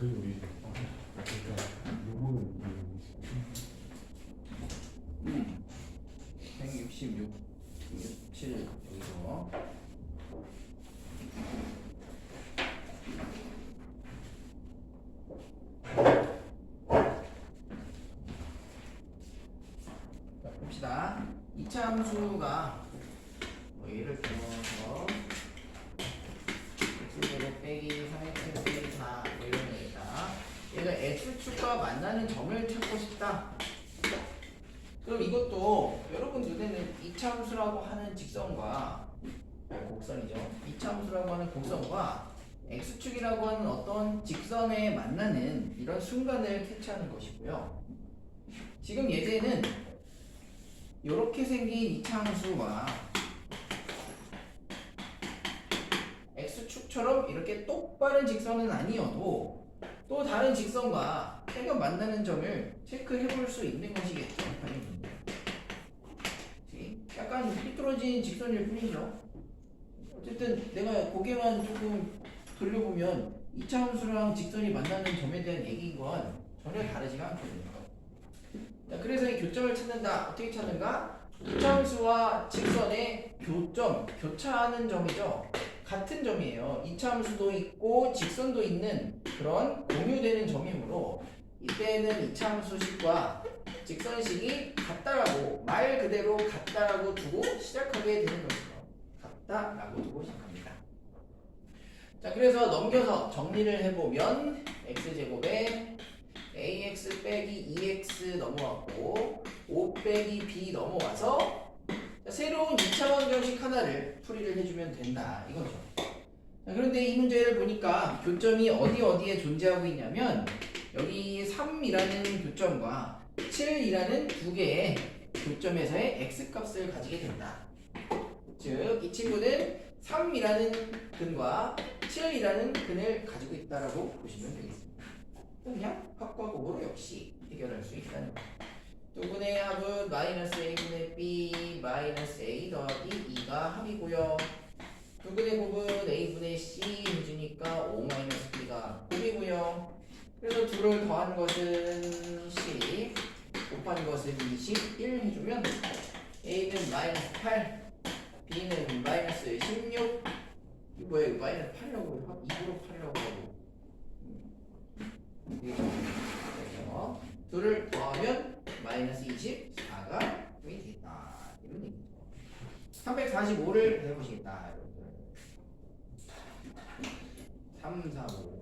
그 우리 그러니까 요거는 166, 67 여기서 자, 봅시다. 이차 함수가 뭐 예를 들어서 x제곱 빼기 3x 빼기 4 뭐 이런 얘기다. 얘가 x축과 만나는 점을 찾고 싶다. 그럼 이것도 여러분 눈에는 이차함수라고 하는 직선과 곡선이죠. 이차함수라고 하는 곡선과 x축이라고 하는 어떤 직선에 만나는 이런 순간을 캐치하는 것이고요. 지금 예제는 이렇게 생긴 이차함수와 x축처럼 이렇게 똑바른 직선은 아니어도 또 다른 직선과 해가 만나는 점을 체크해 볼 수 있는 것이겠죠. 약간 삐뚤어진 직선일 뿐이죠. 어쨌든 내가 고개만 조금 돌려보면 이차 함수랑 직선이 만나는 점에 대한 얘기인 건 전혀 다르지가 않거든요. 자, 그래서 이 교점을 찾는다. 어떻게 찾는가? 이차 함수와 직선의 교점, 교차하는 점이죠. 같은 점이에요. 이차 함수도 있고 직선도 있는 그런 공유되는 점이므로 이때는 이차 함수식과 직선식이 같다라고 말 그대로 같다라고 두고 시작하게 되는 것이죠. 같다라고 두고 시작합니다. 자, 그래서 넘겨서 정리를 해보면 x제곱에 ax 빼기 2x 넘어왔고 5 빼기 b 넘어와서 새로운 2차 방정식 하나를 풀이를 해주면 된다 이거죠. 자, 그런데 이 문제를 보니까 교점이 어디에 존재하고 있냐면 여기 3이라는 교점과 7이라는 두 개의 교점에서의 x값을 가지게 된다. 즉, 이 친구는 3이라는 근과 7이라는 근을 가지고 있다라고 보시면 되겠습니다. 그냥 합과 곱으로 역시 해결할 수 있다는 거. 두 분의 합은 마이너스 a분의 b 마이너스 a 더하기 2가 합이고요. 두 분의 곱은 a분의 c 해주니까 5 마이너스 b가 곱이고요. 그래서 둘을 더한 것은 10 곱한 것은 21 해주면 a는 마이너스 8 b는 마이너스 16 이거 뭐야 이거 마이너스 8라고 2으로 8이라고 하고 그래서 둘을 더하면 마이너스 24가 되겠다 이런 얘기죠. 345를 해보시겠다 여러분들. 3, 4, 5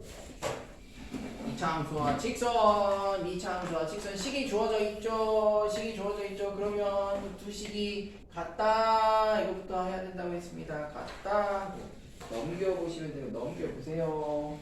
이차 함수와 직선, 이차 함수와 직선 식이 주어져 있죠. 식이 주어져 있죠. 그러면 두 식이 같다 이것부터 해야 된다고 했습니다. 같다 넘겨보시면 돼요. 넘겨보세요.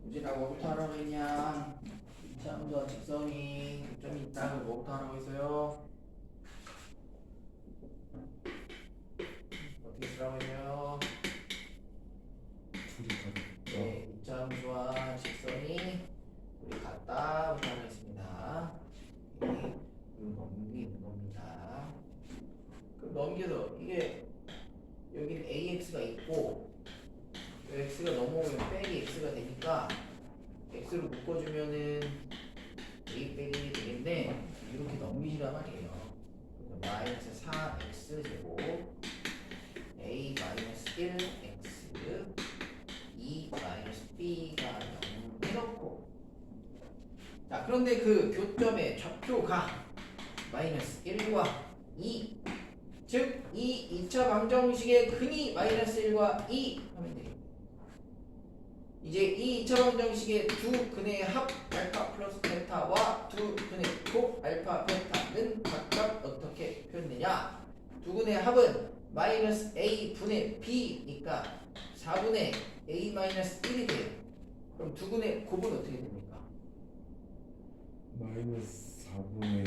우진아 뭐부터 하라고 했냐? 이차 함수와 직선이 교점이 있다고 뭐부터 하라고 했어요? 어떻게 쓰라고 했냐요? 둘이 다르 네, 이차 함수와 직선이 우리 같다부터 하고 있습니다. 네, 넘기는 겁니다. 그럼 넘겨서 이게 여기는 ax가 있고 x가 넘어오면 빼기 x가 되니까 x로 묶어주면은 a 빼기 1이 되겠네. 이렇게 넘기시면 분이란 말이에요. 그래서 마이너스 4x 제곱 a 마이너스 1x 2 마이너스 b가 0 해놓고, 자 그런데 그 교점의 좌표가 마이너스 1과 2, 즉 이 2차 방정식의 근이 마이너스 1과 2 하면 돼요. 이제 이 2차 방정식의 두 근의 합 알파 플러스 베타와 두 근의 곱 알파 베타는 각각 어떻게 표현되냐? 두 근의 합은 마이너스 a 분의 b니까 4분의 a 마이너스 1이 돼요. 그럼 두 근의 곱은 어떻게 됩니까? 마이너스 4분의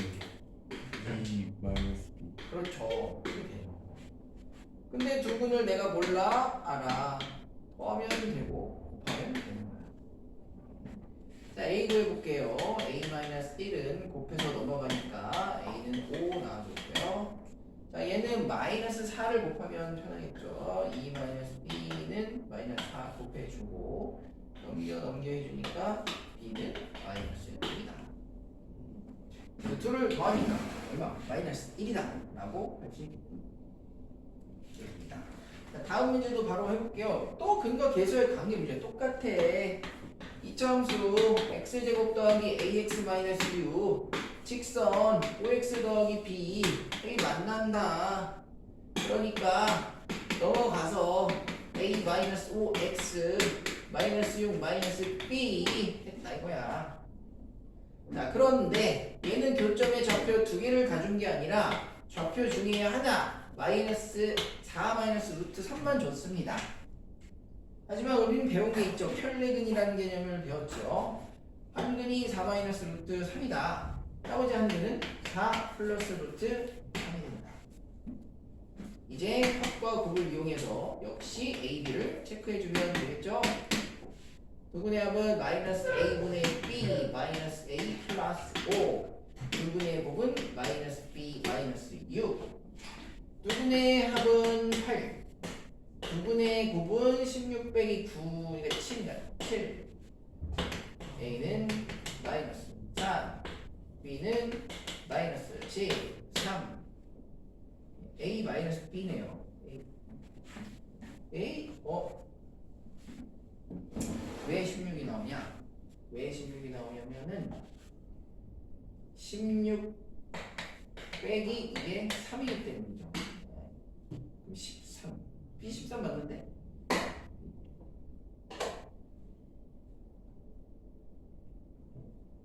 2 마이너스 B. 그렇죠. 이렇게 돼요. 근데 두 근을 내가 몰라? 알아. 더하면 되고 곱하면 되는 거야. 자, A도 해볼게요. A-1은 곱해서 넘어가니까 A는 5 나와줬고요. 자, 얘는 마이너스 4를 곱하면 편하겠죠. 2-B는 마이너스 4 곱해주고 넘겨 해주니까 B는 마이너스 1이다. 그 둘을 더하니까 얼마? 마이너스 1이다 라고 할 수 있습니다. 자, 다음 문제도 바로 해볼게요. 또 근과 계수의 관계 문제 똑같아. 이차함수 x제곱 더하기 ax 마이너스 u 직선 5x 더하기 b 여기 만난다. 그러니까 넘어가서 a 마이너스 5x 마이너스 6 마이너스 b 됐다 이거야. 자 그런데 얘는 교점의 좌표 두 개를 가준 게 아니라 좌표 중에 하나 마이너스 4 마이너스 루트 3만 줬습니다. 하지만 우리는 배운 게 있죠. 편례근이라는 개념을 배웠죠. 한 근이 4 마이너스 루트 3이다. 나머지 한 근은 4 플러스 루트 3이 됩니다. 이제 합과 곱을 이용해서 역시 a, b를 체크해주면 되겠죠. 두 근의 합은 마이너스 a분의 b 마이너스 a 플러스 5. 두 근의 곱은 마이너스 b 마이너스 6. 두 근의 합은 8. 두 근의 곱은 16 빼기 9, 그러니까 7입니다. 7. a는 마이너스 3. b는 마이너스 7. 3. a 마이너스 b네요. a 왜 16이 나오냐? 왜 16이 나오냐면은 16 빼기 이게 3이기 때문이죠. 그럼 13. B13 맞는데?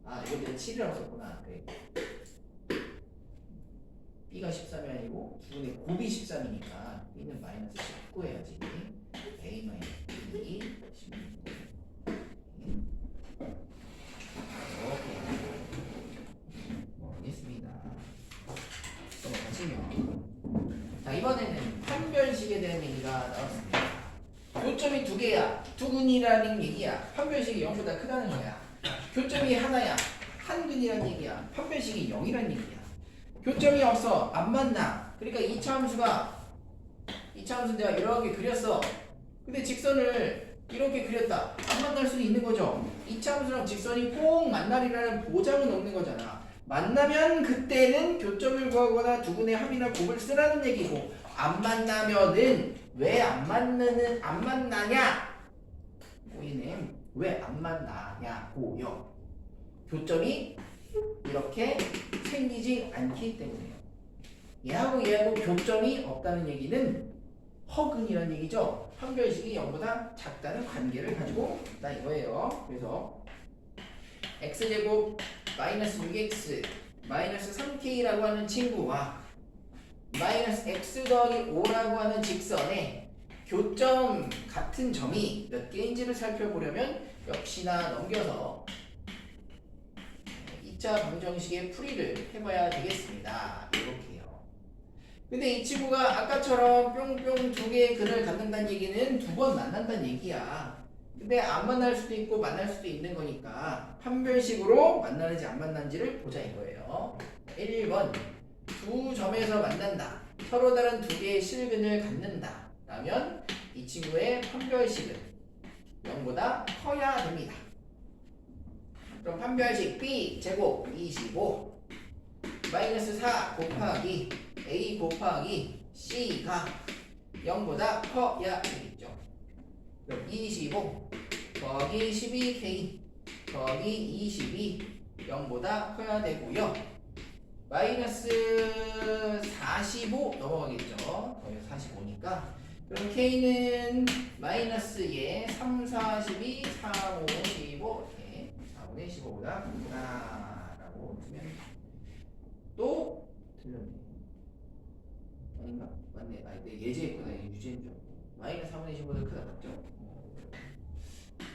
아 이거 내가 7이라고 썼구나. 그래. B가 13이 아니고 두분의 곱이 13이니까 B는 마이너스 19 해야지. A 마이너스 B 16. 알겠습니다. 넘어가시면 자 이번에는 판별식에 대한 얘기가 나왔습니다. 교점이 두 개야. 두 근이라는 얘기야. 판별식이 0보다 크다는 거야. 교점이 하나야. 한 근이라는 얘기야. 판별식이 0이라는 얘기야. 교점이 없어. 안 만나. 그러니까 2차 함수 내가 이렇게 그렸어. 근데 직선을 이렇게 그렸다. 안 만날 수도 있는 거죠. 2차 함수랑 직선이 꼭 만날이라는 보장은 없는 거잖아. 만나면 그때는 교점을 구하거나 두 근의 합이나 곱을 쓰라는 얘기고, 안 만나면은 왜 안 만나냐? 고이는 왜 안 만나냐고요. 교점이 이렇게 생기지 않기 때문에요. 얘하고 교점이 없다는 얘기는 허근이라는 얘기죠. 판별식이 0보다 작다는 관계를 가지고 있다 이거예요. 그래서 x제곱 마이너스 6x 마이너스 3k라고 하는 친구와 마이너스 x 더하기 5라고 하는 직선에 교점 같은 점이 몇 개인지를 살펴보려면 역시나 넘겨서 2차 방정식의 풀이를 해봐야 되겠습니다. 이렇게요. 근데 이 친구가 아까처럼 뿅뿅 두 개의 근을 갖는다는 얘기는 두 번 만난다는 얘기야. 근데 안 만날 수도 있고 만날 수도 있는 거니까 판별식으로 만나는지 안 만나는지를 보자 이거예요. 1번 두 점에서 만난다. 서로 다른 두 개의 실근을 갖는다. 라면 이 친구의 판별식은 0보다 커야 됩니다. 그럼 판별식 b 제곱 25 마이너스 4 곱하기 a 곱하기 c가 0보다 커야 되겠죠. 그럼 25 더하기 12k 더하기 22 0보다 커야 되고요. 마이너스 45 넘어가겠죠. 더해서 45니까. 그럼 k는 마이너스에 3, 42, 3, 5, 15 이렇게 4분의 15보다 크다 라고 두면 또 틀렸네. 아닌가? 맞네. 아, 내 예제했구나. 유제인 줄 알고. 마이너스 4분의 15보다 크다 맞죠?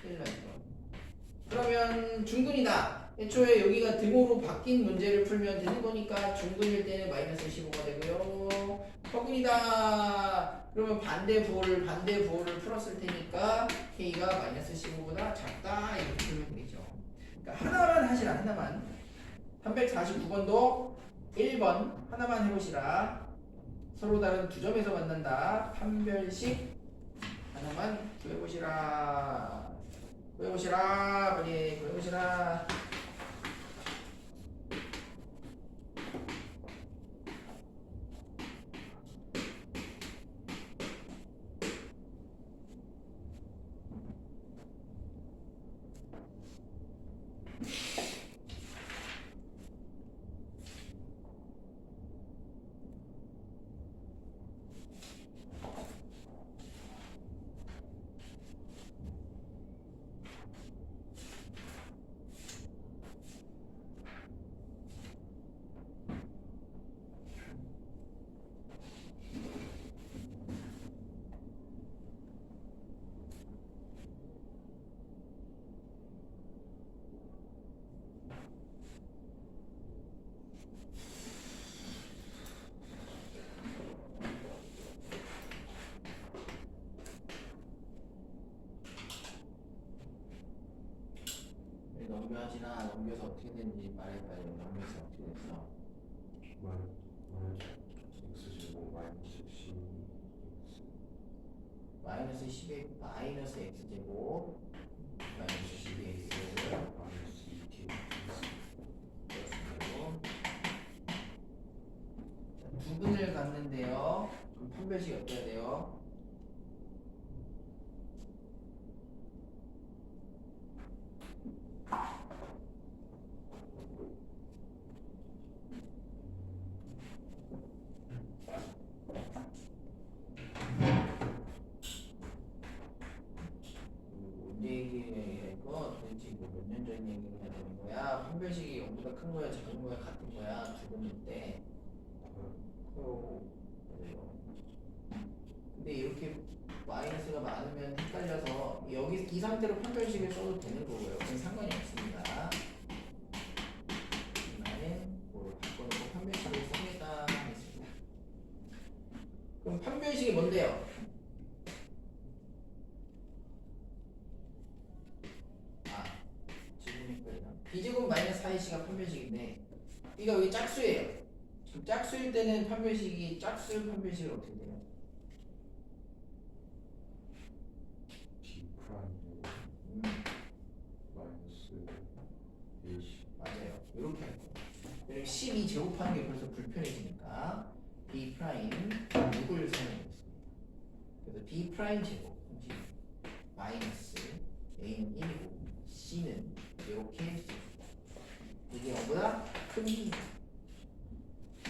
큰일 났죠. 그러면 중근이다. 애초에 여기가 등호로 바뀐 문제를 풀면 되는 거니까 중근일 때는 마이너스 15가 되고요. 서근이다. 그러면 반대 부호를 풀었을 테니까 k가 마이너스 15보다 작다 이렇게 풀면 되겠죠. 그러니까 하나만 하시라. 하나만. 349번도 1번 하나만 해보시라. 서로 다른 두 점에서 만난다. 판별식 하나만 구해보시라. 구해보시라. 빨리 구해보시라. 넘겨하지나 넘겨서 어떻게 됐는지 말해봐요. 넘겨서 어떻게 됐어? x제곱 마이너스 10 마이너스 10의 마이너스 x제곱 마이너스 12x 마이너스 2k 두 분을 갖는데요. 그럼 판별식이 어때야 돼요? 판별식이 0보다 큰 거야, 작은 거야, 같은 거야, 두 번일 때. 그래요. 근데 이렇게 마이너스가 많으면 헷갈려서 여기 이 상태로 판별식을 써도 되는 거고요. 그건 상관이 없습니다. 나는 뭐로 바꿔놓고 판별식을 쓰겠다 했습니다. 그럼 판별식이 뭔데요? B제곱 마이너스 4ac가 판별식인데 B가 여기 짝수예요. 그럼 짝수일 때는 판별식이 짝수 판별식이 어떻게 돼요? D 프라임 마이너스 AC 맞아요. 이렇게 할 거예요. 왜냐면 12 제곱하는 게 벌써 불편해지니까 B 프라임 6을 사용하겠습니다. 그래서 B 프라임 제곱 마이너스 A는 1이고 C는 이렇게 이게 0보다 큽니다.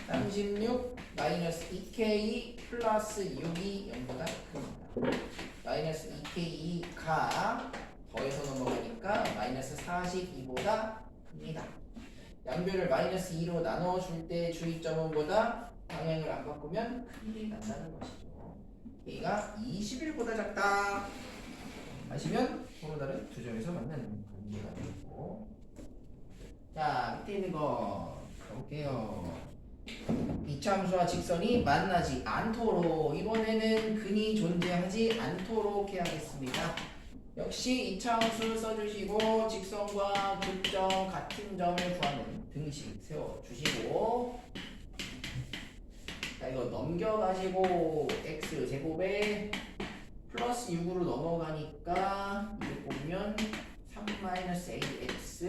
36 마이너스 2k 플러스 6이 0보다 큽니다. 마이너스 2k가 더해서 넘어가니까 마이너스 42보다 큽니다. 양변을 마이너스 2로 나눠줄 때 주의점은 보다 방향을 안 바꾸면 큰일이 난다는 것이죠. k가 21보다 작다 하시면 서로 다른 두 점에서 만나는 관계가 되고, 자 밑에 있는 거 볼게요. 이차함수와 직선이 만나지 않도록 이번에는 근이 존재하지 않도록 해야겠습니다. 역시 이차함수 써주시고 직선과 극점 같은 점을 구하는 등식 세워주시고, 자 이거 넘겨가지고 x제곱에 플러스 6으로 넘어가니까 이거 보면 3-ax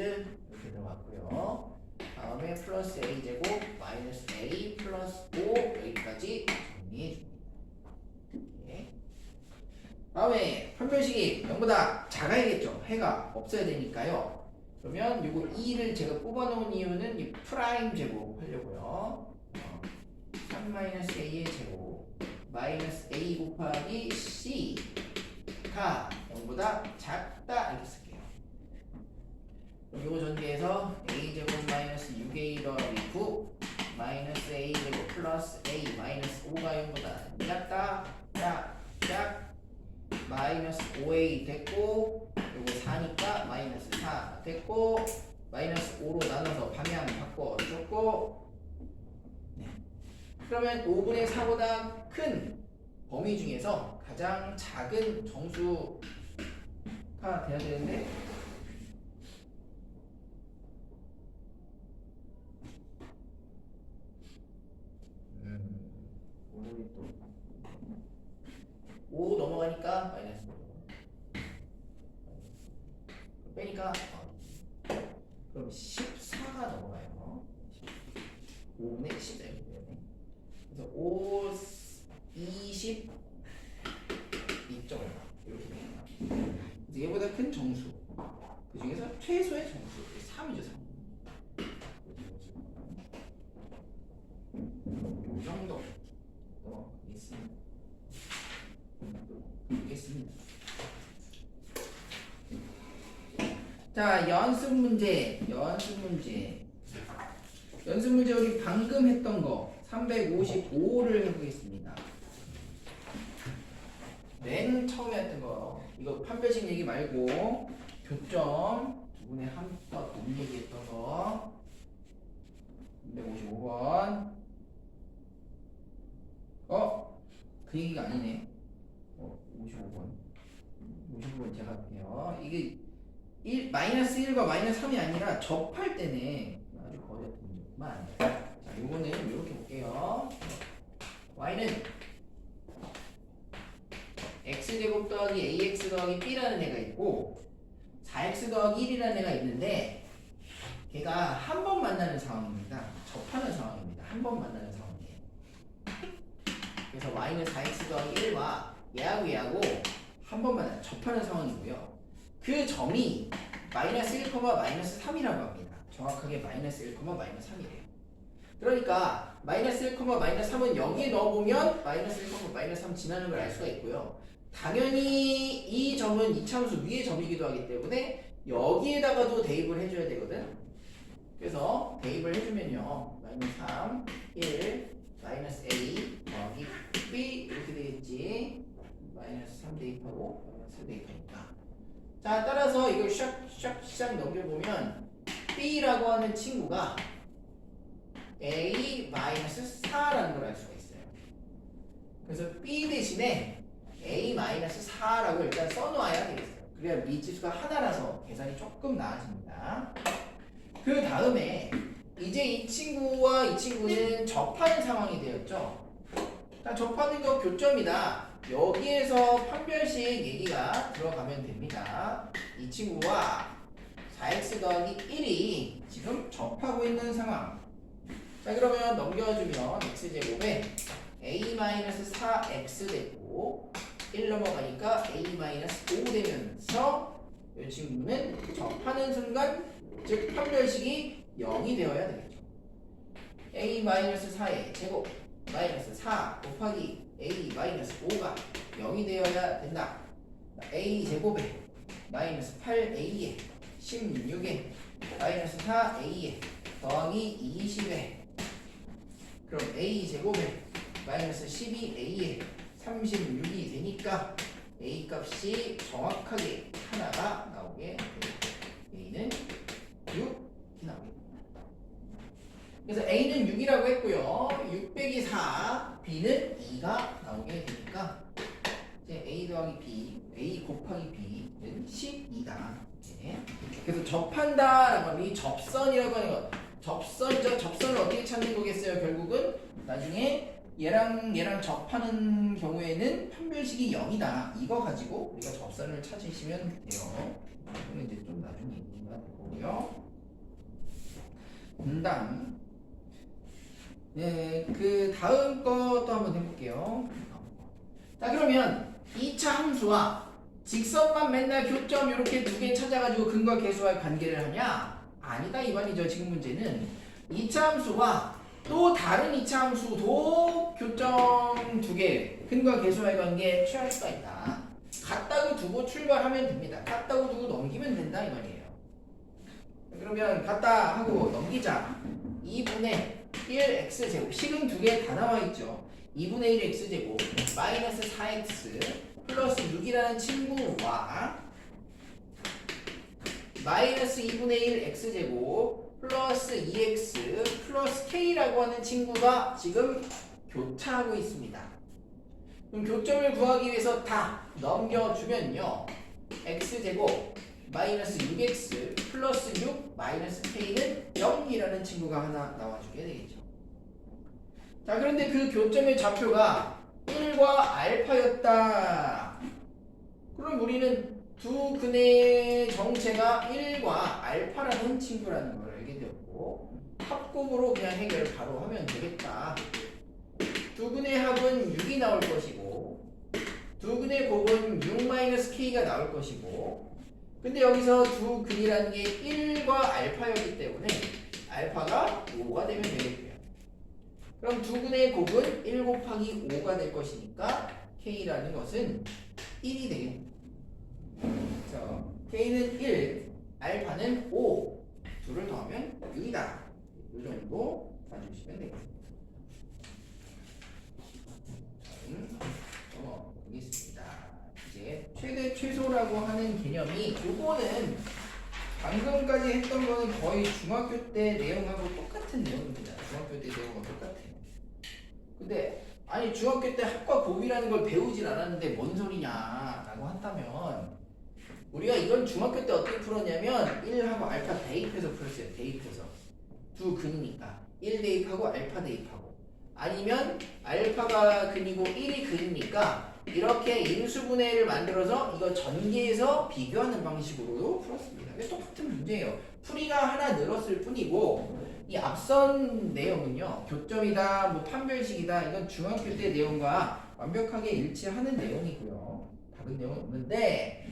이렇게 들어갔고요. 다음에 다음에 플러스 a제곱 마이너스 a 플러스 5 여기까지 정리해 줍니다. 예. 다음에 판별식이 0보다 작아야겠죠. 해가 없어야 되니까요. 그러면 요거 2를 제가 뽑아놓은 이유는 이 프라임 제곱 하려고요. 3 마이너스 a의 제곱 마이너스 a 곱하기 c가 0보다 작다 이렇게 쓸게요. 그럼 요거 전개해서 a제곱 마이너스 6a 더하기 9 마이너스 a제곱 플러스 a 마이너스 5가 0보다 작다 짝 마이너스 5a 됐고 요거 4니까 마이너스 4 됐고 마이너스 5로 나눠서 방향 바꿔줬고 네. 그러면 5분의 4보다 큰 범위 중에서 가장 작은 정수가 돼야 되는데 오늘이 또 5 넘어가니까 마이너스 5 빼니까 그럼 14가 넘어가요. 5분의 10 그래서 5 20 2.5 이렇게 됩니다. 얘보다 큰 정수 그 중에서 최소의 정수 3이죠 3. 이 정도 있습니다. 자, 연습 문제 우리 방금 했던 거 355를 해보겠습니다. 맨 처음에 했던 거 이거 판별식 얘기 말고 교점 두 분의 한법 못 얘기했던 거 355번 그 얘기가 아니네. 55번 제가 할게요. 이게 마이너스 1과 마이너스 3이 아니라 접할 때네. 아주 거대한 문제구만. 자, 요거는 이렇게 볼게요. y는 x제곱 더하기 ax 더하기 b라는 애가 있고 4x 더하기 1이라는 애가 있는데 걔가 한 번 만나는 상황입니다. 접하는 상황입니다. 한 번 만나는 상황이에요. 그래서 y는 4x 더하기 1과 얘하고 한 번 만나는 접하는 상황이고요. 그 점이 마이너스 1, 마이너스 3이라고 합니다. 정확하게 마이너스 1, 마이너스 3이래요. 그러니까 마이너스 1, 마이너스 3은 여기에 넣어보면 마이너스 1, 마이너스 3 지나는 걸 알 수가 있고요. 당연히 이 점은 이차함수 위의 점이기도 하기 때문에 여기에다가도 대입을 해줘야 되거든. 그래서 대입을 해주면요. 마이너스 3, 1, 마이너스 a 더하기 b 이렇게 되겠지. 마이너스 3 대입하고 마이너스 3 대입하니까. 자, 따라서 이걸 샥 넘겨보면 b라고 하는 친구가 a-4라는 걸 알 수가 있어요. 그래서 b 대신에 a-4라고 일단 써놓아야 되겠어요. 그래야 미지수가 하나라서 계산이 조금 나아집니다. 그 다음에 이제 이 친구와 이 친구는 접하는 상황이 되었죠. 자, 접하는 거 교점이다. 여기에서 판별식 얘기가 들어가면 됩니다. 이 친구와 4x 더하기 1이 지금 접하고 있는 상황. 자, 그러면 넘겨주면 x제곱에 a-4x 되고 1 넘어가니까 a-5 되면서 이 친구는 접하는 순간 즉 판별식이 0이 되어야 되겠죠. a-4의 제곱 마이너스 4 곱하기 a-5가 0이 되어야 된다. a 제곱에 마이너스 8a에 16에 마이너스 4a에 더하기 20에 그럼 a 제곱에 마이너스 12a에 36이 되니까 a 값이 정확하게 하나가 나오게 되겠죠. a는 6이 나오게. 그래서 a는 6이라고 했고요. 6 빼기 4, b는 2가 나오게 되니까 이제 a 더하기 b, a 곱하기 b는 12다. 네. 그래서 접한다라고 하면 이 접선이라고 하는 것, 접선이죠. 접선을 어떻게 찾는 거겠어요? 결국은 나중에 얘랑 접하는 경우에는 판별식이 0이다. 이거 가지고 우리가 접선을 찾으시면 돼요. 이거는 이제 좀 나중에 얘기가 될 거고요. 분당. 네, 그 다음 것도 한번 해볼게요. 자, 그러면 2차 함수와 직선만 맨날 교점 이렇게 두 개 찾아가지고 근과 계수와의 관계를 하냐? 아니다 이 말이죠. 지금 문제는 2차 함수와 또 다른 2차 함수도 교점 두 개 근과 계수와의 관계에 취할 수가 있다. 같다고 두고 출발하면 됩니다. 같다고 두고 넘기면 된다 이 말이에요. 그러면 같다 하고 넘기자. 2분의 1x제곱 식은 두 개 다 나와 있죠. 2분의 1x제곱 마이너스 4x 플러스 6이라는 친구와 마이너스 2분의 1 x제곱 플러스 2x 플러스 k라고 하는 친구가 지금 교차하고 있습니다. 그럼 교점을 구하기 위해서 다 넘겨주면요. x제곱 마이너스 6x 플러스 6 마이너스 k는 0이라는 친구가 하나 나와주게 되겠죠. 자, 그런데 그 교점의 좌표가 1과 알파였다. 그럼 우리는 두 근의 정체가 1과 알파라는 친구라는 걸 알게 되었고 합곱으로 그냥 해결 바로 하면 되겠다. 두 근의 합은 6이 나올 것이고 두 근의 곱은 6-k가 나올 것이고 근데 여기서 두 근이라는 게 1과 알파였기 때문에 알파가 5가 되면 되겠고요. 그럼 두 근의 곱은 1 곱하기 5가 될 것이니까 k라는 것은 1이 되겠습니다. 그래서 k는 1, 알파는 5, 둘을 더하면 6이다. 이 정도 봐주시면 되겠습니다. 넘어가겠습니다. 이제 최대 최소라고 하는 개념이 요거는 방금까지 했던 거는 거의 중학교 때 내용하고 똑같은 내용입니다. 중학교 때 내용과 똑같아요. 근데 아니 중학교 때 합과 곱이라는 걸 배우질 않았는데 뭔 소리냐라고 한다면 우리가 이건 중학교 때 어떻게 풀었냐면 1하고 알파 대입해서 풀었어요. 대입해서 두 근이니까 1 대입하고 알파 대입하고 아니면 알파가 근이고 1이 근이니까 이렇게 인수분해를 만들어서 이거 전개해서 비교하는 방식으로도 풀었습니다. 똑같은 문제예요. 풀이가 하나 늘었을 뿐이고 이 앞선 내용은요. 교점이다, 뭐 판별식이다 이건 중학교 때 내용과 완벽하게 일치하는 내용이고요. 다른 내용은 없는데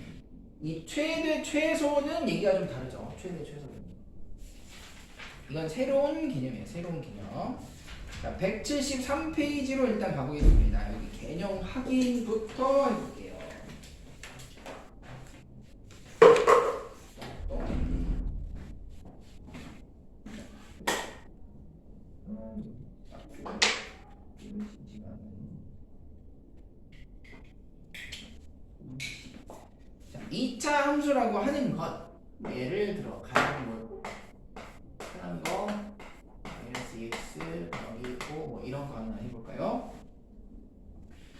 이 최대 최소는 얘기가 좀 다르죠. 최대 최소는 이건 새로운 개념이에요. 새로운 개념. 자, 173페이지로 일단 가보겠습니다. 여기 개념 확인부터 해볼게요. 자, 2차 함수라고 하는 것 예를 들어 가장 흔한 거 마이너스 x 여기 있고 뭐 이런 거 하나 해볼까요?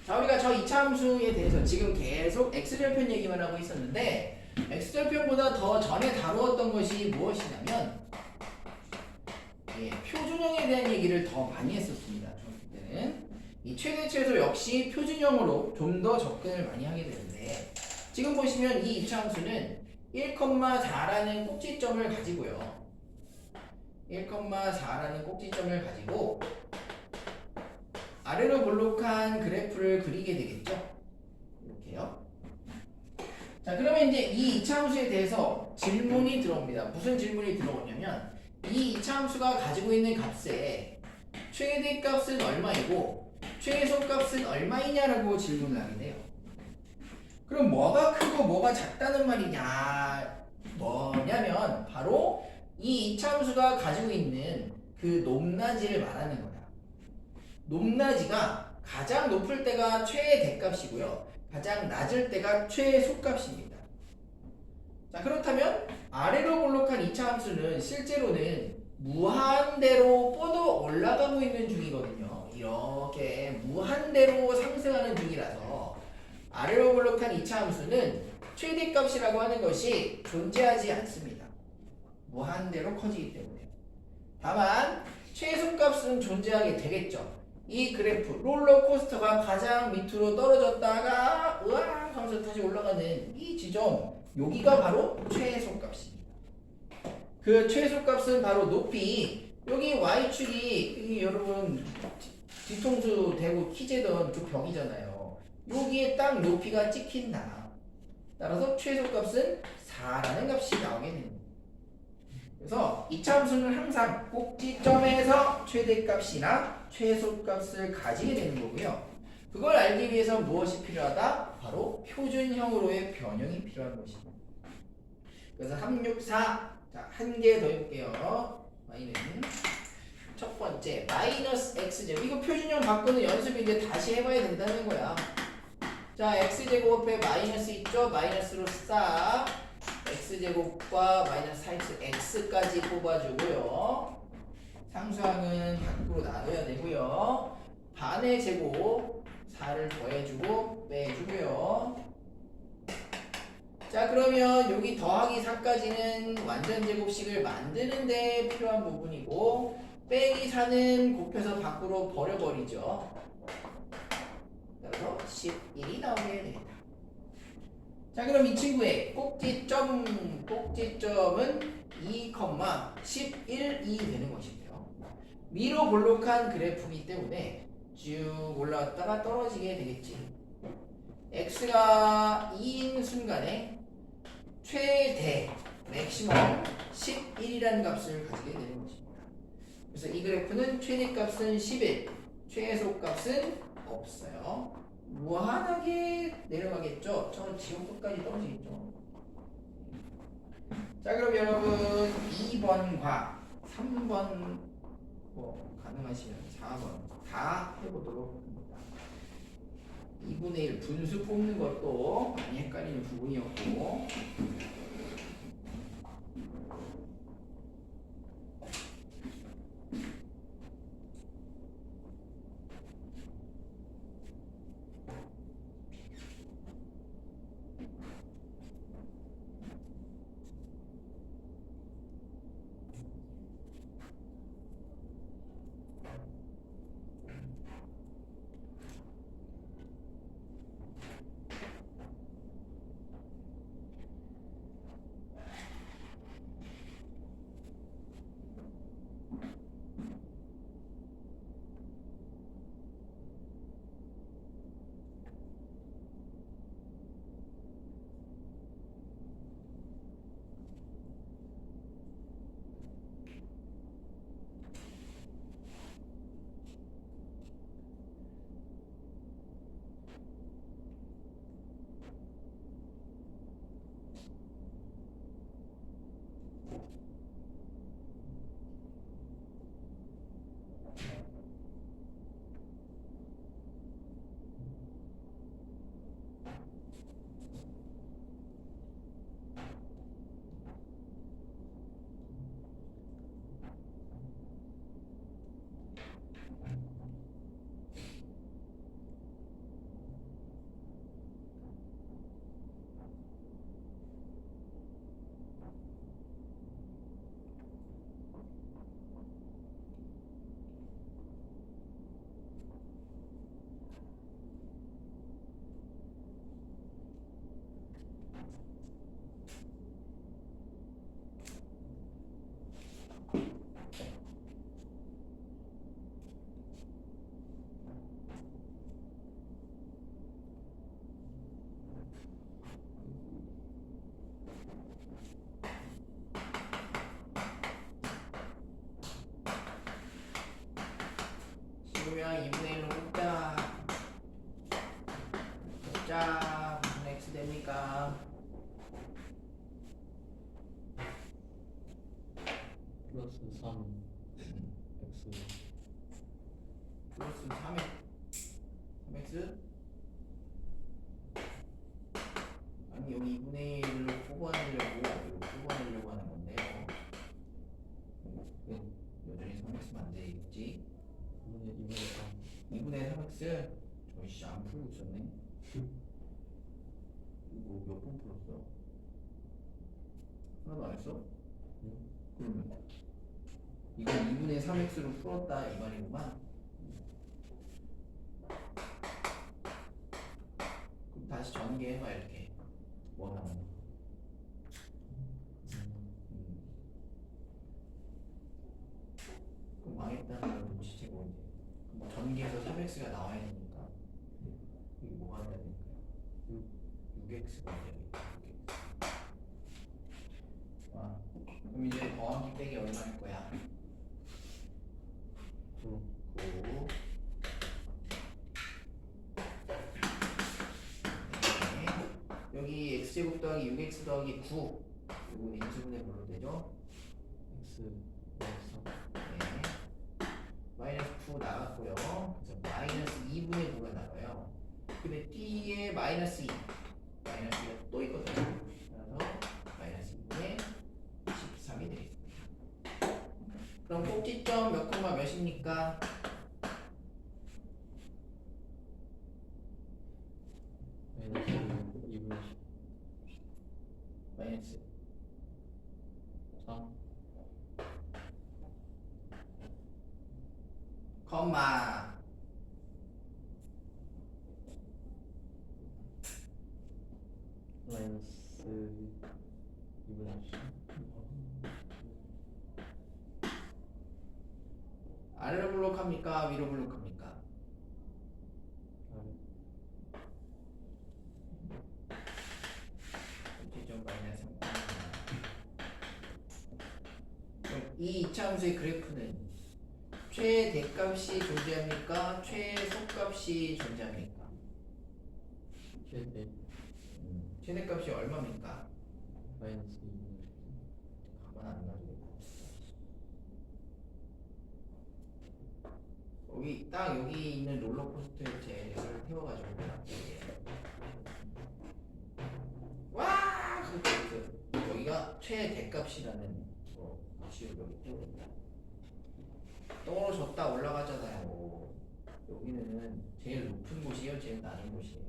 자, 우리가 저 2차 함수에 대해서 지금 계속 x절편 얘기만 하고 있었는데 x절편보다 더 전에 다루었던 것이 무엇이냐면 표준형에 대한 얘기를 더 많이 했었습니다. 중학교 때는 이 최대 최소 역시 표준형으로 좀 더 접근을 많이 하게 되는데 지금 보시면 이 2차 함수는 1,4라는 꼭지점을 가지고요. 1,4라는 꼭지점을 가지고 아래로 볼록한 그래프를 그리게 되겠죠. 이렇게요. 자, 그러면 이제 이 2차 함수에 대해서 질문이 들어옵니다. 무슨 질문이 들어오냐면 이 2차 함수가 가지고 있는 값의 최대값은 얼마이고 최소값은 얼마이냐라고 질문을 하게 돼요. 그럼 뭐가 크고 뭐가 작다는 말이냐? 뭐냐면 바로 이 2차 함수가 가지고 있는 그 높낮이를 말하는 거다. 높낮이가 가장 높을 때가 최대값이고요. 가장 낮을 때가 최소값입니다. 자, 그렇다면 아래로 볼록한 2차 함수는 실제로는 무한대로 뻗어 올라가고 있는 중이거든요. 이렇게 무한대로 상승하는 중이라서 아래로 볼록한 2차 함수는 최대값이라고 하는 것이 존재하지 않습니다. 무한대로 커지기 때문에. 다만 최소값은 존재하게 되겠죠. 이 그래프 롤러코스터가 가장 밑으로 떨어졌다가 으악 하면서 다시 올라가는 이 지점 여기가 바로 최소값입니다. 그 최소값은 바로 높이. 여기 y축이 여기 여러분 뒤통수 대고 키재던 그 벽이잖아요. 여기에 딱 높이가 찍힌다. 따라서 최소값은 4라는 값이 나오게 됩니다. 그래서 이차 함수는 항상 꼭지점에서 최대값이나 최소값을 가지게 되는 거고요. 그걸 알기 위해서 무엇이 필요하다? 바로 표준형으로의 변형이 필요한 것입니다. 그래서 364. 자, 한 개 더 해볼게요. y는 첫 번째 마이너스 x제곱. 이거 표준형 바꾸는 연습인데 다시 해봐야 된다는 거야. 자, x제곱에 마이너스 있죠? 마이너스로 싸. x제곱과 마이너스 4x x까지 뽑아주고요. 상수항은 밖으로 나눠야 되고요. 반의 제곱 4를 더해주고 빼주고요. 자, 그러면 여기 더하기 4까지는 완전 제곱식을 만드는데 필요한 부분이고, 빼기 4는 곱해서 밖으로 버려버리죠. 그래서 11이 나오게 됩니다. 자, 그럼 이 친구의 꼭지점은 2,11이 되는 것이고요. 위로 볼록한 그래프이기 때문에 쭉 올라왔다가 떨어지게 되겠지. x가 2인 순간에 최대 맥시멈 11이라는 값을 가지게 되는 것입니다. 그래서 이 그래프는 최대값은 11, 최소값은 없어요. 무한하게 내려가겠죠. 저 지금 끝까지 떨어지겠죠. 자, 그럼 여러분 2번과 3번 뭐 가능하시면 4번 다 해보도록 합니다. 2분의 1 분수 뽑는 것도 많이 헷갈리는 부분이었고, 지우면 2분의 1로 곱다. 자, 무슨 x 됩니까? 플러스 3 x 플러스 3x? 아니, 여기 2분의 1로 뽑아내려고 하는 건데요. 여전히 3x면 안 되겠지? 2분의 3x? 저씨 안 풀고 있었네. 이거 몇 번 풀었어? 하나도 안 했어? 그러면 이거 2분의 3x로 풀었다 이 말이구만. 그럼 다시 전개해봐 이렇게. 뭐 나오는 전개에서 3x가 나와야 되니까 이게 뭐가 돼야 될까요? 6x가 돼야 되겠다. 6x. 그럼 이제 더하기 빼기 얼마일 거야? 9. 9. 여기 x제곱 더하기 6x 더하기 9 이거 인수분해 뭘로 되죠? X 마이너스 3. 네. 마이너스 9 나갔고요. 그래서 마이너스 2분의 9가 나와요. 근데 t에 마이너스 2 마이너스가 또 있거든요. 그래서 마이너스 2분의 13이 되겠습니다. 그럼 꼭지점 몇 콤마 몇입니까? 마이너스 2분의 10. 마이너스 3. 콤마 마이너스 2분의 10. 아래로 블록합니까? 위로 블록합니까? 아래. 꼭지점 마이너스 3. 그럼 이 이차함수의 그래프는 최대값이 존재합니까? 최소값이 존재합니까? 최대 최대값이 얼마입니까? 마이너스 2분의 10. 가만 안 놔두겠다. 여기 딱 여기 있는 롤러코스터의 제를 태워가지고 와! 여기가 최대값이라는 거 지우고 여기 태우겠다. 떨어졌다 올라가잖아요. 여기는 제일 높은 곳이에요, 제일 낮은 곳이에요.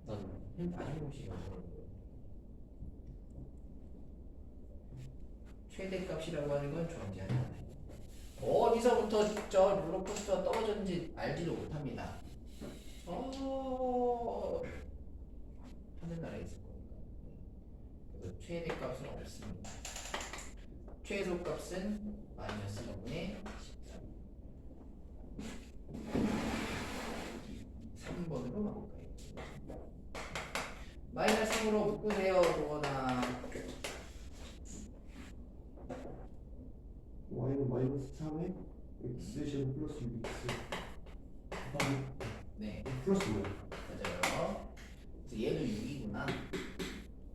난 제일 낮은 곳이에요. 최대값이라고 하는 건 존재하지 않아요. 어디서부터 저 롤러코스터가 떨어졌는지 알지도 못합니다. 하늘나라에 있을 거니까. 그래서 최대값은 없습니다. 최소값은 마이너스 2분의 13. 3번으로 가볼까요? 마이너스 3으로 묶으세요, 도원아. y는 마이너스 3에 x제곱 플러스 6x 네, 플러스 뭐야? 맞아요. 그래서 얘도 6이구나.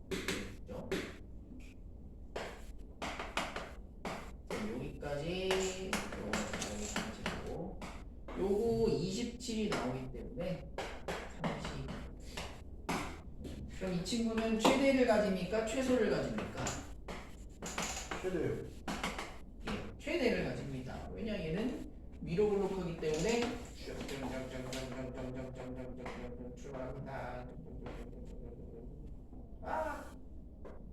그죠? 여기까지 요거 요거 27이 나오기 때문에 30. 그럼 이 친구는 최대를 가집니까? 최소를 가집니까? 최대요. 예, 최대를 가집니다. 왜냐 얘는 위로 블록하기 때문에 출발합니다.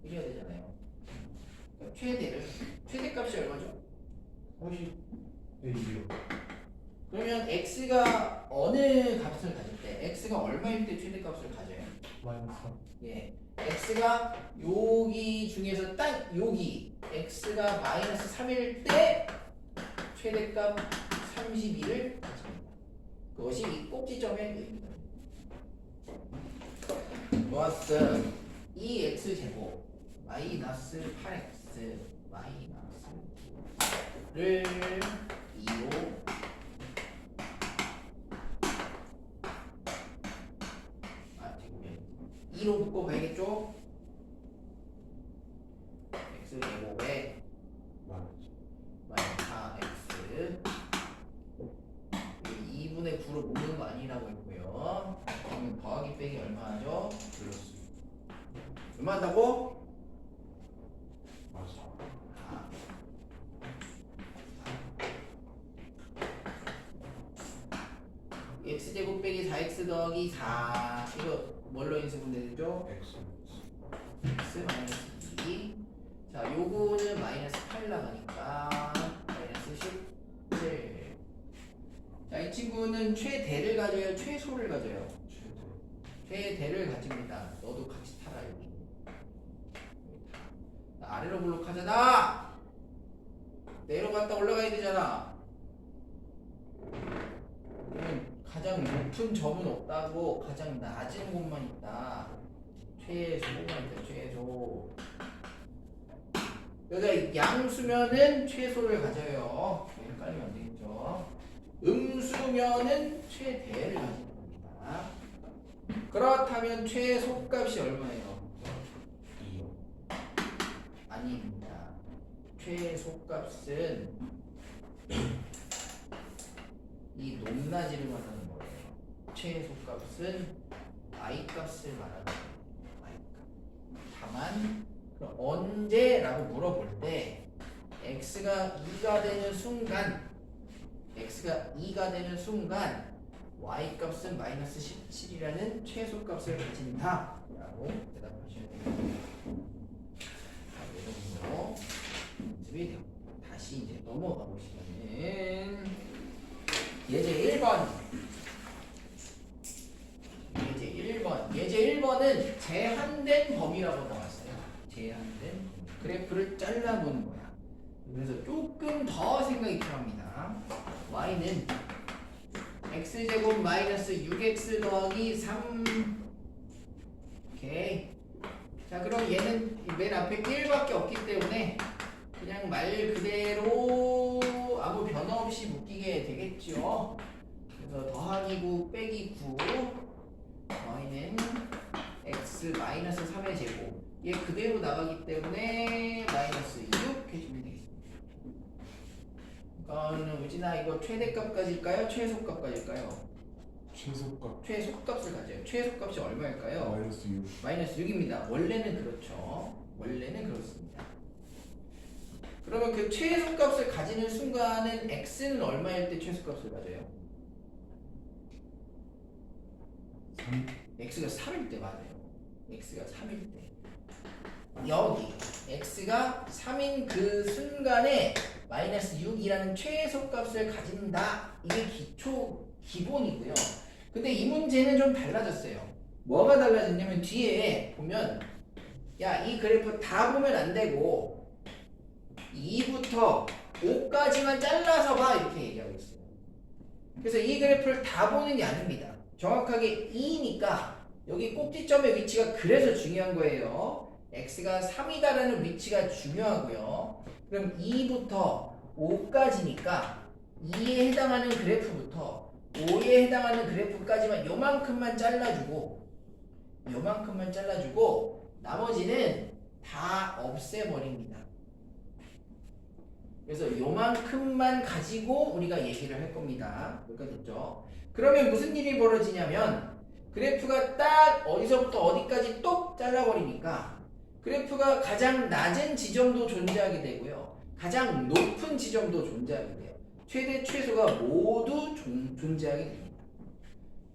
이래야 되잖아요. 그럼 최대값이 얼마죠? 30에 2요. 그러면 x가 어느 값을 가질 때 x가 얼마일 때 최대값을 가져요? 마이너스 3. 예, x가 여기 중에서 딱 여기 x가 마이너스 3일 때 최대값 32를 가집니다. 그것이 이 꼭지점의 의미입니다. 좋았어. 이 x제곱 마이너스 8x 마이너스를 2로 지금 2로 묶어봐야겠죠? x제곱에 마이너스 4x 2분의 9로 묶는 거 아니라고 했고요. 그러면 더하기 빼기 얼마 하죠? 플러스 얼마 한다고? 맞아. x제곱 빼기 4x 더하기 4 이거 뭘로 인수분해되죠? x x 마이너스 2. 자 요거는 마이너스 8 나가니까 마이너스 17. 자 이 친구는 최대를 가져요 최소를 가져요? 최대. 최대를 가집니다. 너도 같이 타라 여기. 나 아래로 블록하잖아. 내려갔다 올라가야 되잖아. 가장 높은 점은 없다고 가장 낮은 곳만 있다. 최소만 있다. 최소. 여기가 양수면은 최소를 가져요. 헷갈리면 안 되겠죠. 음수면은 최대를 가지는 겁니다. 그렇다면 최소값이 얼마예요? 2요. 아닙니다. 최소값은 이 높낮이를 말하는 거예요. 최소값은 y값을 말하는 거예요. y값. 다만 그럼 언제라고 물어볼 때 x가 2가 되는 순간 y값은 마이너스 17이라는 최소값을 가진다 라고 대답하셔야 됩니다. 자, 이 정도 연습이 되고 다시 이제 넘어가 보시면은 예제 1번 예제 1번은 제한된 범위라고 나왔어요. 제한된 범위. 그래프를 잘라보는 거야. 그래서 조금 더 생각이 필요합니다. y는 x제곱 마이너스 6x 더하기 3 오케이. 자 그럼 얘는 맨 앞에 1밖에 없기 때문에 그냥 말 그대로 아무 변화 없이 묶이게 되겠죠. 그래서 더하기 9 빼기 9 y는 x 마이너스 3의 제곱 얘 그대로 나가기 때문에 마이너스 6 해주면 되겠습니다. 그러니까 우진아 이거 최대값까지일까요? 최소값까지일까요? 최소값 최소값을 가져요. 최소값이 얼마일까요? 마이너스 6. 마이너스 6입니다. 원래는 그렇죠. 원래는 그렇습니다. 그러면 그 최소값을 가지는 순간은 x는 얼마일 때 최소값을 가져요? 3. x가 3일 때 맞아요. x가 3일 때. 여기 x가 3인 그 순간에 마이너스 6이라는 최소값을 가진다. 이게 기본이고요. 근데 이 문제는 좀 달라졌어요. 뭐가 달라졌냐면 뒤에 보면 야, 이 그래프 다 보면 안 되고 2부터 5까지만 잘라서 봐 이렇게 얘기하고 있어요. 그래서 이 그래프를 다 보는 게 아닙니다. 정확하게 2니까 여기 꼭지점의 위치가 그래서 중요한 거예요. x가 3이다라는 위치가 중요하고요. 그럼 2부터 5까지니까 2에 해당하는 그래프부터 5에 해당하는 그래프까지만 요만큼만 잘라주고 나머지는 다 없애버립니다. 그래서 요만큼만 가지고 우리가 얘기를 할 겁니다. 여기까지 됐죠? 그러면 무슨 일이 벌어지냐면 그래프가 딱 어디서부터 어디까지 똑 잘라버리니까 그래프가 가장 낮은 지점도 존재하게 되고요. 가장 높은 지점도 존재하게 돼요. 최대 최소가 모두 존재하게 됩니다.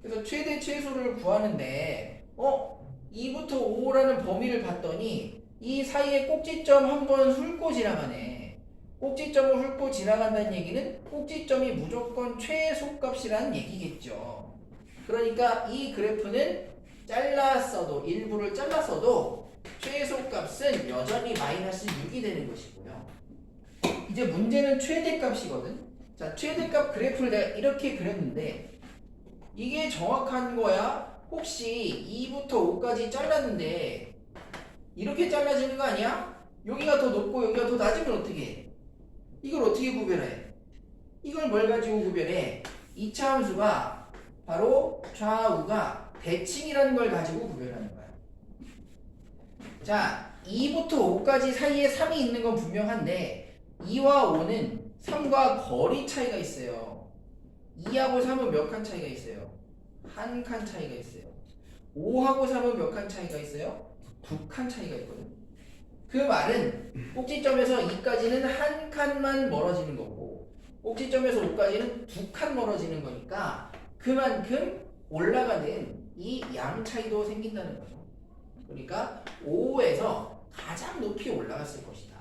그래서 최대 최소를 구하는데 2부터 5라는 범위를 봤더니 이 사이에 꼭지점 한번 훑고 지나가네. 꼭지점을 훑고 지나간다는 얘기는 꼭지점이 무조건 최소값이라는 얘기겠죠. 그러니까 이 그래프는 일부를 잘랐어도 최소값은 여전히 마이너스 6이 되는 것이고요. 이제 문제는 최대값이거든. 자, 최대값 그래프를 내가 이렇게 그렸는데 이게 정확한 거야? 혹시 2부터 5까지 잘랐는데 이렇게 잘라지는 거 아니야? 여기가 더 높고 여기가 더 낮으면 어떻게 해? 이걸 어떻게 구별해? 이걸 뭘 가지고 구별해? 이차 함수가 바로 좌우가 대칭이라는 걸 가지고 구별하는 거야. 자, 2부터 5까지 사이에 3이 있는 건 분명한데 2와 5는 3과 거리 차이가 있어요. 2하고 3은 몇 칸 차이가 있어요? 한 칸 차이가 있어요. 5하고 3은 몇 칸 차이가 있어요? 2칸 차이가 있거든. 그 말은 꼭지점에서 2까지는 한 칸만 멀어지는 거고 꼭지점에서 5까지는 2칸 멀어지는 거니까 그만큼 올라가는 이 양 차이도 생긴다는 거죠. 그러니까 5에서 가장 높이 올라갔을 것이다.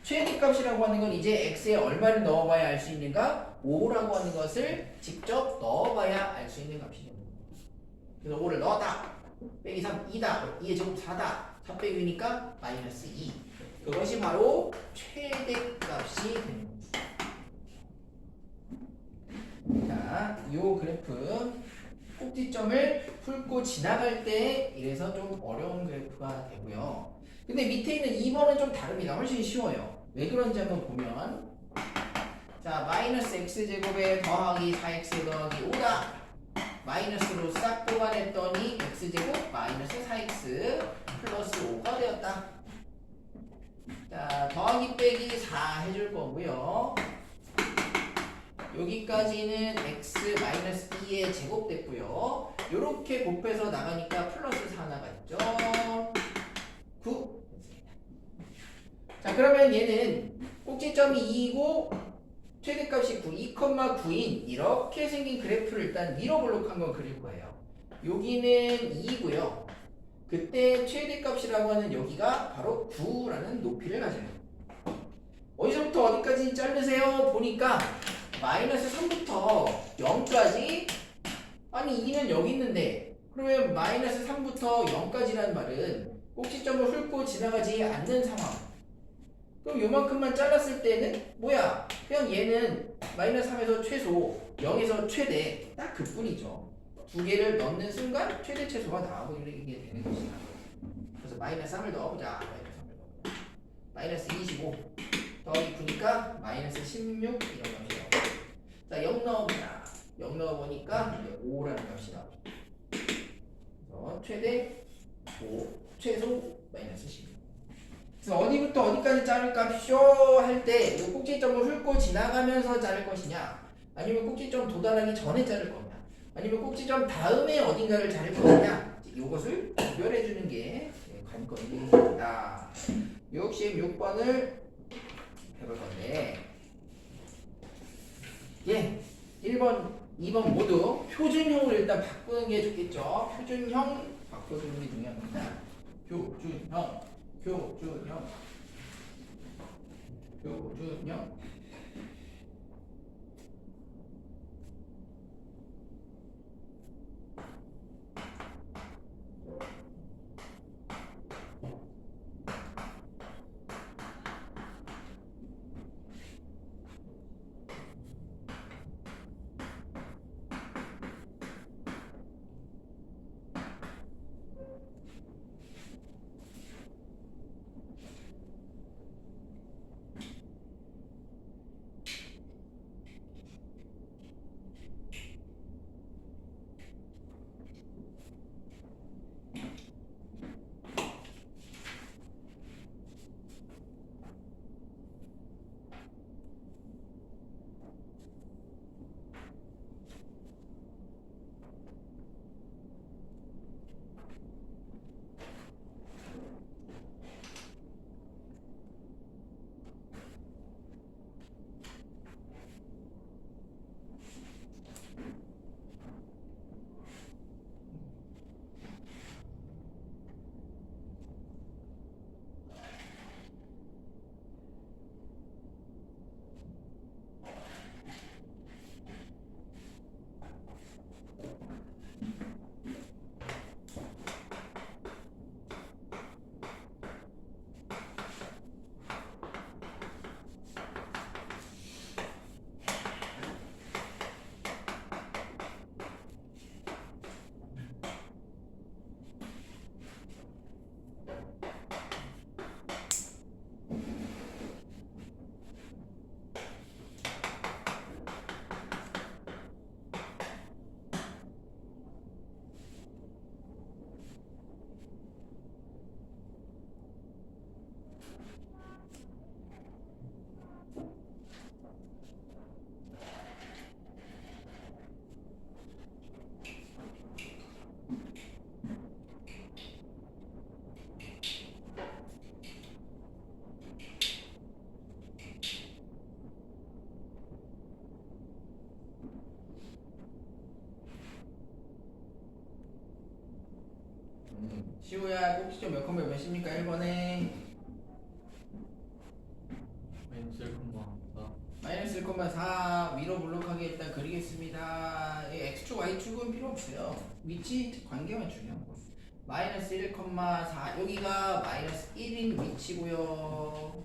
최대값이라고 하는 건 이제 x에 얼마를 넣어봐야 알 수 있는가? 5라고 하는 것을 직접 넣어봐야 알 수 있는 값이 됩니다. 그래서 5를 넣었다. 빼기 3, 2다. 2의 제곱 4다. 4 빼기 2니까 마이너스 2. 그것이 바로 최대값이 됩니다. 자, 자, 요 그래프 꼭지점을 훑고 지나갈 때 이래서 좀 어려운 그래프가 되고요. 근데 밑에 있는 2번은 좀 다릅니다. 훨씬 쉬워요. 왜 그런지 한번 보면 자, 마이너스 x제곱에 더하기 4x 더하기 5다. 마이너스로 싹 뽑아냈더니 x제곱 마이너스 4x 플러스 5가 되었다. 자, 더하기 빼기 4 해줄 거고요. 여기까지는 x 마이너스 2의 제곱 됐고요. 요렇게 곱해서 나가니까 플러스 4 나갔죠. 9 됐습니다. 자, 그러면 얘는 꼭지점이 2이고 최대값이 9, 2,9인 이렇게 생긴 그래프를 일단 위로 블록한 건 그릴 거예요. 여기는 2이고요. 그때 최대값이라고 하는 여기가 바로 9라는 높이를 가져요. 어디서부터 어디까지 자르세요? 보니까 마이너스 3부터 0까지 아니 2는 여기 있는데 그러면 마이너스 3부터 0까지라는 말은 꼭지점을 훑고 지나가지 않는 상황. 그럼 요만큼만 잘랐을 때는 뭐야? 그냥 얘는 마이너스 3에서 최소 0에서 최대 딱 그뿐이죠. 두 개를 넣는 순간 최대 최소가 나와버리게 되는 것이다. 그래서 마이너스 3을 넣어보자. 마이너스 25 더하기 9니까 마이너스 16 이런 값이 나오고 자, 0 넣어보자. 0 넣어보니까 5라는 값이 나오죠. 그래서 최대 5 최소 마이너스 16 그래서 어디부터 어디까지 자를 값이쇼 할 때 이 꼭지점을 훑고 지나가면서 자를 것이냐 아니면 꼭지점 도달하기 전에 자를 거냐 아니면 꼭지점 다음에 어딘가를 자를 것이냐 이것을 구별해 주는 게 관건입니다. 66번을 해볼 건데 예, 1번, 2번 모두 표준형으로 일단 바꾸는 게 좋겠죠. 표준형 바꿔주는 게 중요합니다. 표준형 시우야 꼭지점 몇 컴마 몇입니까? 1번에 마이너스 1,4 위로 블록하게 일단 그리겠습니다. x축 y축은 필요 없어요. 위치 관계만 중요한 거. 마이너스 1,4 여기가 마이너스 1인 위치고요.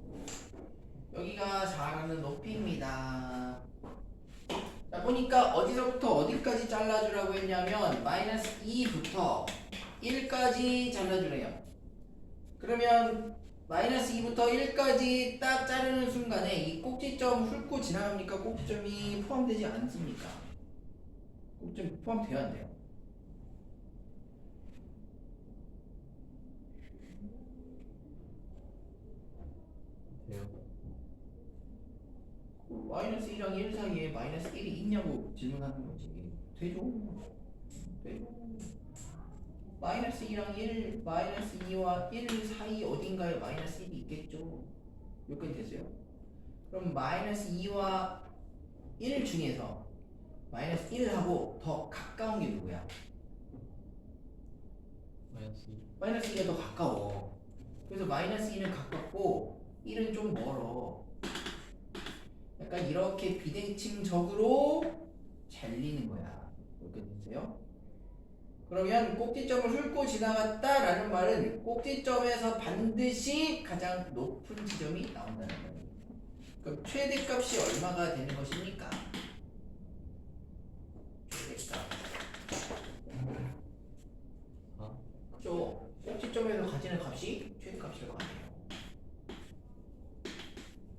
여기가 4라는 높이입니다. 자, 보니까 어디서부터 어디까지 잘라주라고 했냐면 마이너스 2부터 1까지 잘라주래요. 그러면 마이너스 2부터 1까지 딱 자르는 순간에 이 꼭지점 훑고 지나갑니까? 꼭지점이 포함되지 않습니까? 꼭지점 포함돼야 안 돼요? 돼요. 마이너스 1이랑 1 사이에 마이너스 1이 있냐고 질문하는 거지. 되죠. 되죠. 마이너스 2랑 1, 마이너스 2와 1 사이 어딘가에 마이너스 1이 있겠죠. 여기까지 됐어요? 그럼 마이너스 2와 1 중에서 마이너스 1하고 더 가까운 게 누구야? 마이너스 2. 마이너스 2가 더 가까워. 그래서 마이너스 2는 가깝고 1은 좀 멀어. 약간 이렇게 비대칭적으로 잘리는 거야. 이렇게 되세요? 그러면 꼭지점을 훑고 지나갔다라는 말은 꼭지점에서 반드시 가장 높은 지점이 나온다는 거예요. 그럼 최대값이 얼마가 되는 것입니까? 최대값. 아, 그죠? 꼭지점에서 가지는 값이 최대값일 거 아니에요.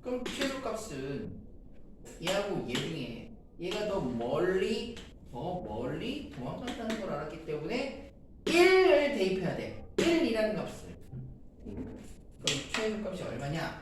그럼 최소값은 얘하고 얘 중에 얘가 더 멀리 도망간다는 걸 알았기 때문에 1을 대입해야 돼. 1이라는 값을. 그럼 최소값이 얼마냐?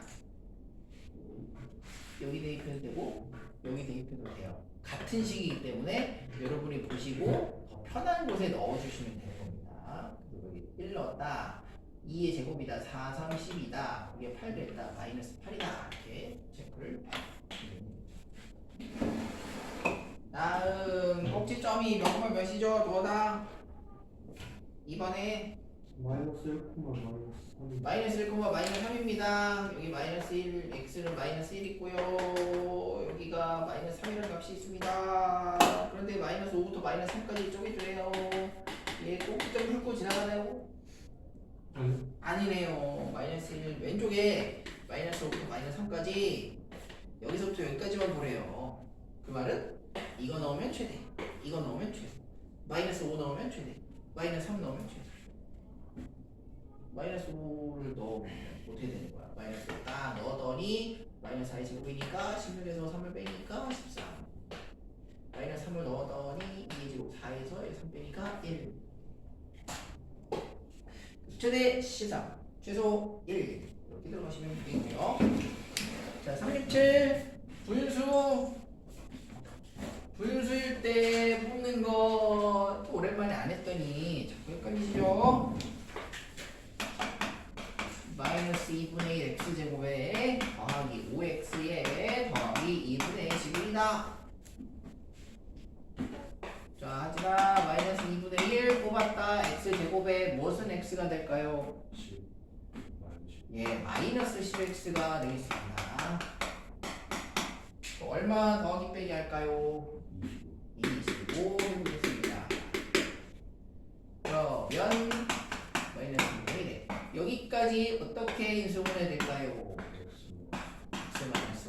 여기 대입해도 되고 여기 대입해도 돼요. 같은 식이기 때문에 여러분이 보시고 더 편한 곳에 넣어주시면 되는 겁니다. 그래서 여기 1 넣었다. 2의 제곱이다. 4, 3, 10이다. 그게 8 됐다. 마이너스 8이다. 이렇게 체크를 다음 꼭지점이 몇이죠? 뭐다? 이번에 마이너스 1, 마이너스 3. 마이너스 1, 마이너스 3입니다. 여기 마이너스 1, x는 마이너스 1 있고요. 여기가 마이너스 3이라는 값이 있습니다. 그런데 마이너스 5부터 마이너스 3까지 쪼개주래요. 얘 꼭지점 훑고 지나가네요. 아니네요. 마이너스 1 왼쪽에 마이너스 5부터 마이너스 3까지 여기서부터 여기까지만 보래요. 그 말은 이거 넣으면 최대, 이거 넣으면 최소, 마이너스 5 넣으면 최대, 마이너스 3 넣으면 최소. 마이너스 5를 넣으면 어떻게 되는 거야? 마이너스 5 딱 넣었더니 마이너스 4의 제곱이니까 16에서 3을 빼니까 13. 마이너스 3을 넣었더니 2의 제곱 4에서 3 빼니까 1. 최대 13, 최소 1 이렇게 들어가시면 되겠고요. 자, 37 분수일 때 뽑는 거 또 오랜만에 안 했더니 자꾸 헷갈리시죠? 마이너스 2분의 1 x제곱에 더하기 5x에 더하기 2분의 11이다. 자, 하지만 마이너스 2분의 1 뽑았다. x제곱에 무엇은 x가 될까요? 10. 예, 마이너스 10x가 되겠습니다. 얼마 더하기 빼기 할까요? 25 해보겠습니다. 그러면 마이너스 2분의 1 여기까지 어떻게 인수분해 될까요? x 마이너스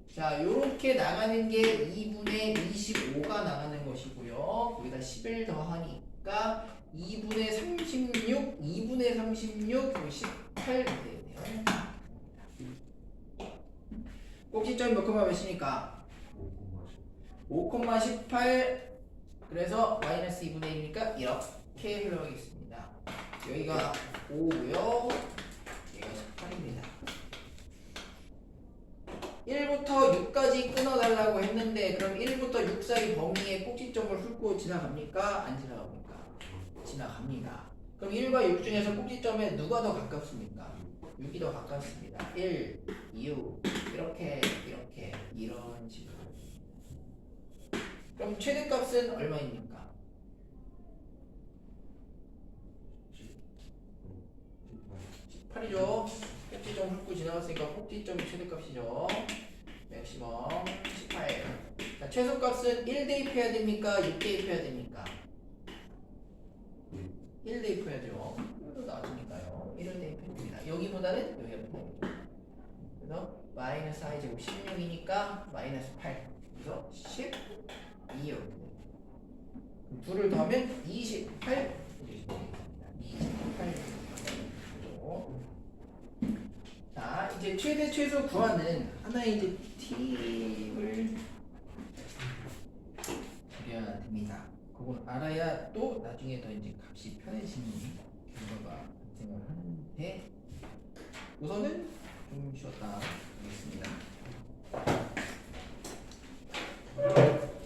5. 자, 요렇게 나가는 게 2분의 25가 나가는 것이고요. 거기다 11 더하니까 2분의 36, 2분의 36, 그리고 18 되네요. 꼭지점이 몇 콤마 몇이니까? 5,18. 그래서 마이너스 2분의 1이니까 이렇게 흘러가겠습니다. 여기가 5고요. 여기가 18입니다. 1부터 6까지 끊어달라고 했는데 그럼 1부터 6 사이 범위에 꼭지점을 훑고 지나갑니까? 안 지나갑니까? 지나갑니다. 그럼 1과 6 중에서 꼭지점에 누가 더 가깝습니까? 6이 더 가깝습니다. 1, 6 이렇게 이런 식으로. 그럼 최대값은 얼마입니까? 18이죠. 꼭지점 훑고 지나갔으니까 꼭지점이 최대값이죠. 맥시멈 18. 자, 최소값은 1 대입해야 됩니까? 6 대입해야 됩니까? 1 대입해야죠. 이것도 나왔으니까요. 1을 대입해야 됩니다. 여기보다는 여기가 편하겠죠. 그래서 마이너스 i 제곱 16이니까 마이너스 8. 있어? 12 이렇게 돼. 그럼 둘을 더하면 28 28 자 이제 최대 최소 구하는 하나의 이제 팁을 드려야 됩니다. 그걸 알아야 또 나중에 더 이제 값이 편해지는 결과가 발생을 하는데 우선은 좀 쉬었다.